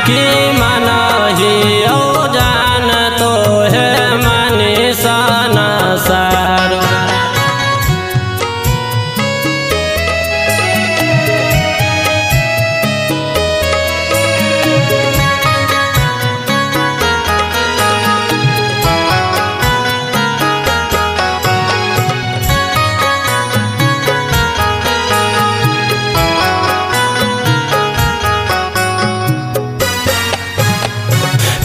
कि मन ही ओ जान तो है मनीषा नसार।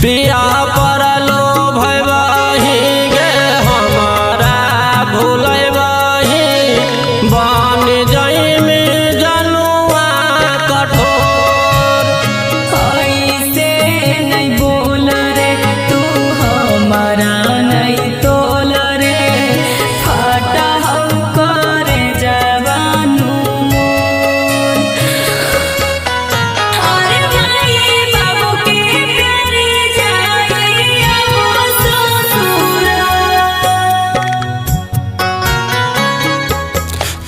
पिया परलो भैबही गे हमारा भूलबही बन जइमे जनुआ कठोर। ऐसे नहीं बोल रे तू हमारा नहीं तोल रे फटा हम करे जवानू मोर। अरे भाई बाबू के प्यारे जाइया वो ससुर।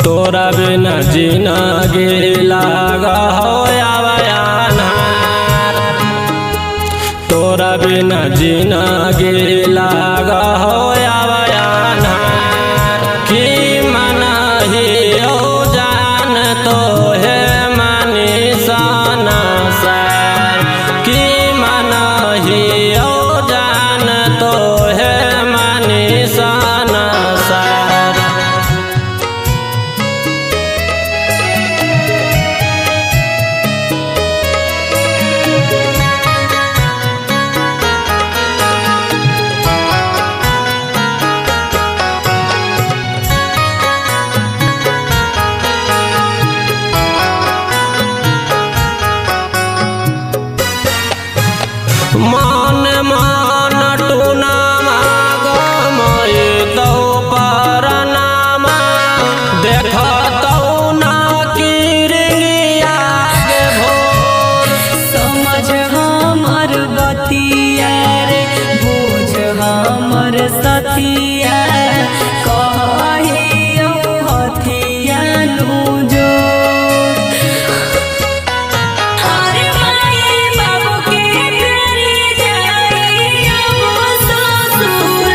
तोरा बिना जीना गे लागा हो आवायानार। तोरा बिना जीना गे लागा हो आवायानार। कि मन ही ओ जान तो है मनीषा नसार। कि मन ही ओ जान तो है मनीषा नसार। मान मान टूना गमय तो परनामा देखतौ ना किरिया गे भोर। समझ हमर बतिया रे बुझ हमर सतिया कहियो हथिया लूजो। अरे भाई बाबू के प्यारे जाइया वो ससुर।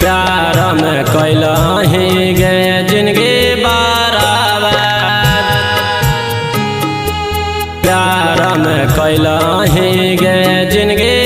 प्यार में कैलही गे जिंदगी बराबर। प्यार में कैलही गे जिंदगी